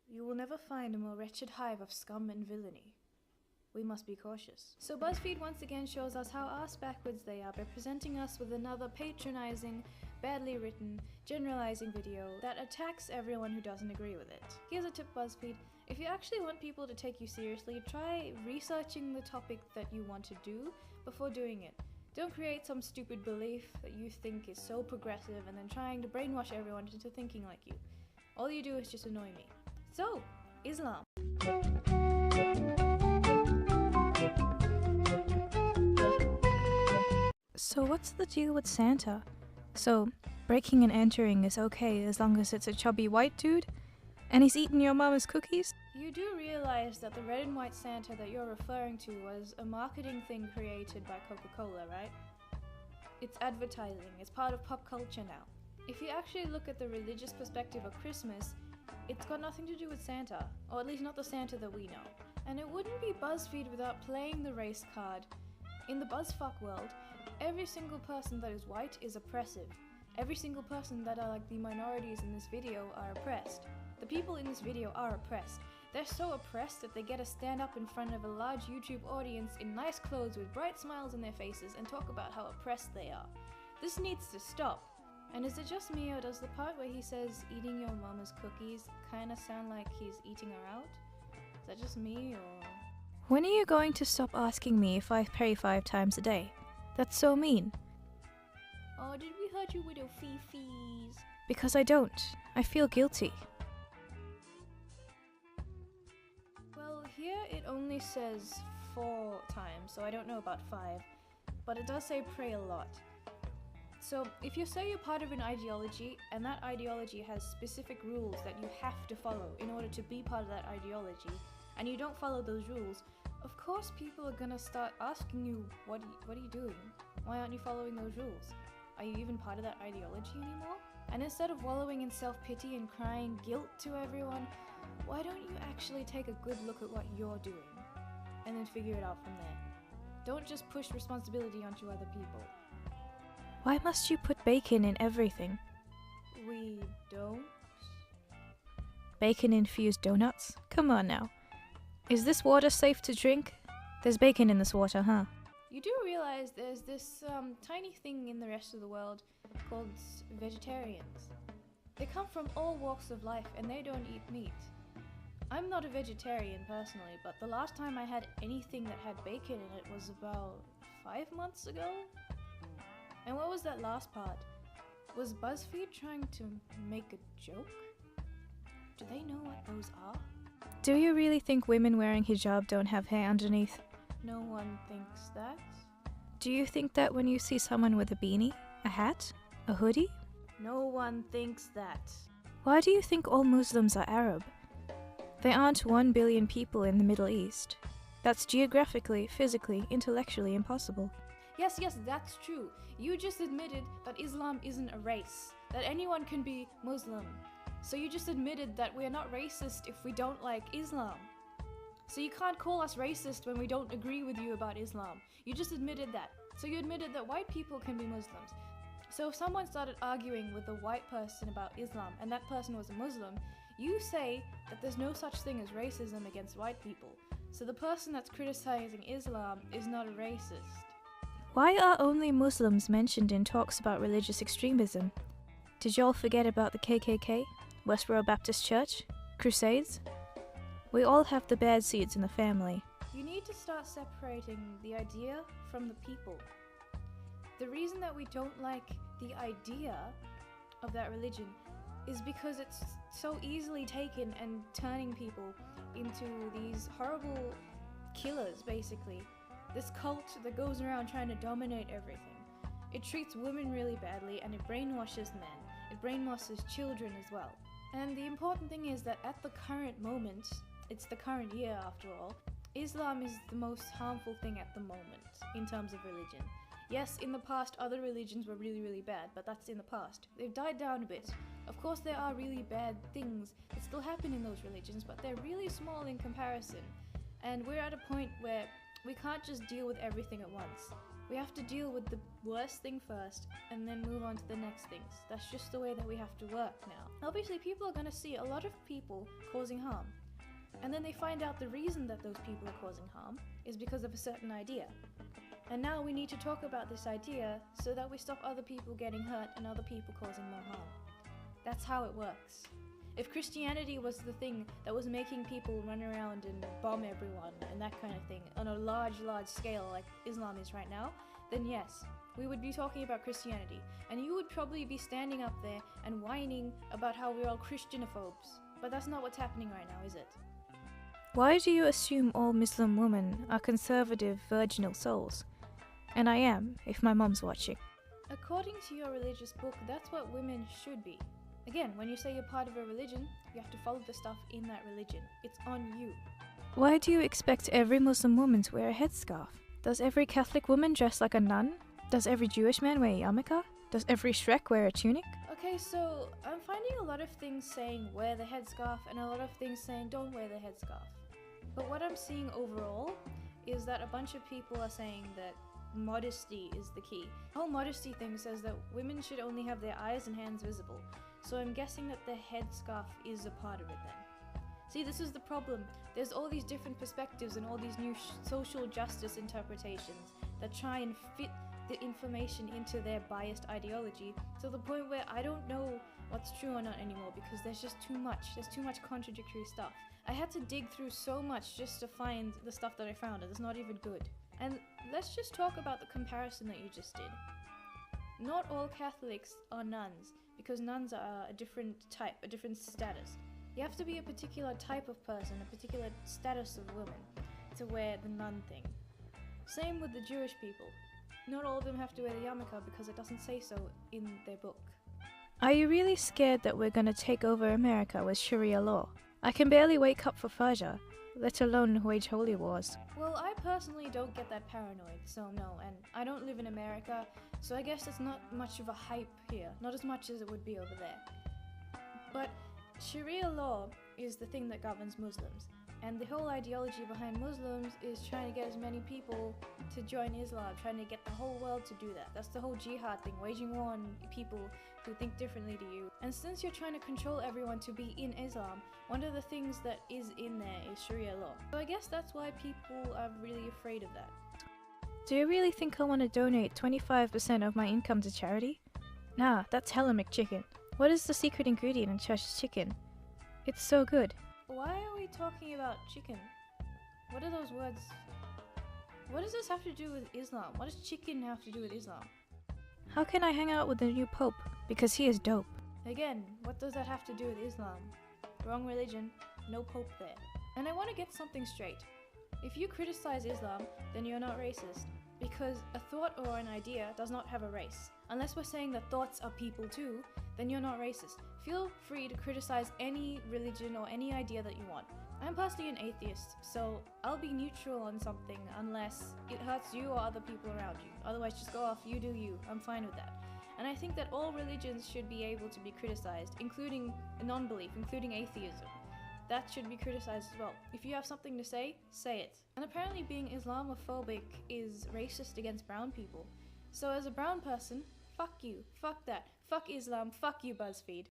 You will never find a more wretched hive of scum and villainy. We must be cautious. So Buzzfeed once again shows us how ass backwards they are by presenting us with another patronizing, badly written, generalizing video that attacks everyone who doesn't agree with it. Here's a tip, Buzzfeed. If you actually want people to take you seriously, try researching the topic that you want to do before doing it. Don't create some stupid belief that you think is so progressive and then trying to brainwash everyone into thinking like you. All you do is just annoy me. So, Islam. So what's the deal with Santa? So, breaking and entering is okay as long as it's a chubby white dude? And he's eating your mama's cookies? You do realize that the red and white Santa that you're referring to was a marketing thing created by Coca-Cola, right? It's advertising, it's part of pop culture now. If you actually look at the religious perspective of Christmas, it's got nothing to do with Santa, or at least not the Santa that we know. And it wouldn't be Buzzfeed without playing the race card. In the Buzzfuck world, every single person that is white is oppressive. Every single person that are like the minorities in this video are oppressed. The people in this video are oppressed. They're so oppressed that they get to stand up in front of a large YouTube audience in nice clothes with bright smiles on their faces and talk about how oppressed they are. This needs to stop. And is it just me, or does the part where he says eating your mama's cookies kinda sound like he's eating her out? Is that just me, or...? When are you going to stop asking me if I pray 5 times a day? That's so mean. Oh, did we hurt you with your fee-fees? Because I don't. I feel guilty. Well, here it only says 4 times, so I don't know about 5. But it does say pray a lot. So, if you say you're part of an ideology, and that ideology has specific rules that you have to follow in order to be part of that ideology, and you don't follow those rules, of course people are gonna start asking you, what are you doing? Why aren't you following those rules? Are you even part of that ideology anymore? And instead of wallowing in self-pity and crying guilt to everyone, why don't you actually take a good look at what you're doing, and then figure it out from there? Don't just push responsibility onto other people. Why must you put bacon in everything? We don't. Bacon-infused donuts? Come on now. Is this water safe to drink? There's bacon in this water, huh? You do realize there's this tiny thing in the rest of the world called vegetarians. They come from all walks of life and they don't eat meat. I'm not a vegetarian personally, but the last time I had anything that had bacon in it was about 5 months ago? And what was that last part? Was Buzzfeed trying to make a joke? Do they know what those are? Do you really think women wearing hijab don't have hair underneath? No one thinks that. Do you think that when you see someone with a beanie, a hat, a hoodie? No one thinks that. Why do you think all Muslims are Arab? There aren't 1 billion people in the Middle East. That's geographically, physically, intellectually impossible. Yes, that's true. You just admitted that Islam isn't a race, that anyone can be Muslim. So you just admitted that we're not racist if we don't like Islam. So you can't call us racist when we don't agree with you about Islam. You just admitted that. So you admitted that white people can be Muslims. So if someone started arguing with a white person about Islam and that person was a Muslim, you say that there's no such thing as racism against white people. So the person that's criticizing Islam is not a racist. Why are only Muslims mentioned in talks about religious extremism? Did y'all forget about the KKK, Westboro Baptist Church, Crusades? We all have the bad seeds in the family. You need to start separating the idea from the people. The reason that we don't like the idea of that religion is because it's so easily taken and turning people into these horrible killers, basically. This cult that goes around trying to dominate everything. It treats women really badly and it brainwashes men. It brainwashes children as well. And the important thing is that at the current moment, it's the current year after all, Islam is the most harmful thing at the moment in terms of religion. Yes, in the past other religions were really, really bad, but that's in the past. They've died down a bit. Of course there are really bad things that still happen in those religions, but they're really small in comparison. And we're at a point where we can't just deal with everything at once. We have to deal with the worst thing first and then move on to the next things. That's just the way that we have to work now. Obviously, people are going to see a lot of people causing harm. And then they find out the reason that those people are causing harm is because of a certain idea. And now we need to talk about this idea so that we stop other people getting hurt and other people causing more harm. That's how it works. If Christianity was the thing that was making people run around and bomb everyone and that kind of thing on a large scale like Islam is right now, then yes, we would be talking about Christianity. And you would probably be standing up there and whining about how we're all Christianophobes. But that's not what's happening right now, is it? Why do you assume all Muslim women are conservative, virginal souls? And I am, if my mom's watching. According to your religious book, that's what women should be. Again, when you say you're part of a religion, you have to follow the stuff in that religion. It's on you. Why do you expect every Muslim woman to wear a headscarf? Does every Catholic woman dress like a nun? Does every Jewish man wear a yarmulke? Does every Shrek wear a tunic? Okay, so I'm finding a lot of things saying wear the headscarf and a lot of things saying don't wear the headscarf. But what I'm seeing overall is that a bunch of people are saying that modesty is the key. The whole modesty thing says that women should only have their eyes and hands visible. So I'm guessing that the headscarf is a part of it then. See, this is the problem. There's all these different perspectives and all these new social justice interpretations that try and fit the information into their biased ideology to the point where I don't know what's true or not anymore because there's just too much. There's too much contradictory stuff. I had to dig through so much just to find the stuff that I found, and it's not even good. And let's just talk about the comparison that you just did. Not all Catholics are nuns, because nuns are a different type, a different status. You have to be a particular type of person, a particular status of woman, to wear the nun thing. Same with the Jewish people. Not all of them have to wear the yarmulke because it doesn't say so in their book. Are you really scared that we're gonna take over America with Sharia law? I can barely wake up for Fajr, let alone wage holy wars. Well, I personally don't get that paranoid, so no, and I don't live in America, so I guess it's not much of a hype here, not as much as it would be over there. But Sharia law is the thing that governs Muslims, and the whole ideology behind Muslims is trying to get as many people to join Islam, trying to get the whole world to do that. That's the whole jihad thing, waging war on people who think differently to you. And since you're trying to control everyone to be in Islam, one of the things that is in there is Sharia law. So I guess that's why people are really afraid of that. Do you really think I want to donate 25% of my income to charity? Nah, that's hella McChicken. What is the secret ingredient in Cheshire chicken? It's so good. Why are we talking about chicken? What are those words? What does this have to do with Islam? What does chicken have to do with Islam? How can I hang out with the new pope? Because he is dope. Again, what does that have to do with Islam? Wrong religion, no pope there. And I want to get something straight. If you criticize Islam, then you're not racist. Because a thought or an idea does not have a race. Unless we're saying that thoughts are people too, then you're not racist. Feel free to criticize any religion or any idea that you want. I'm personally an atheist, so I'll be neutral on something unless it hurts you or other people around you. Otherwise, just go off, you do you. I'm fine with that. And I think that all religions should be able to be criticized, including non-belief, including atheism. That should be criticized as well. If you have something to say it. And apparently being Islamophobic is racist against brown people. So as a brown person, fuck you, fuck that, fuck Islam, fuck you BuzzFeed.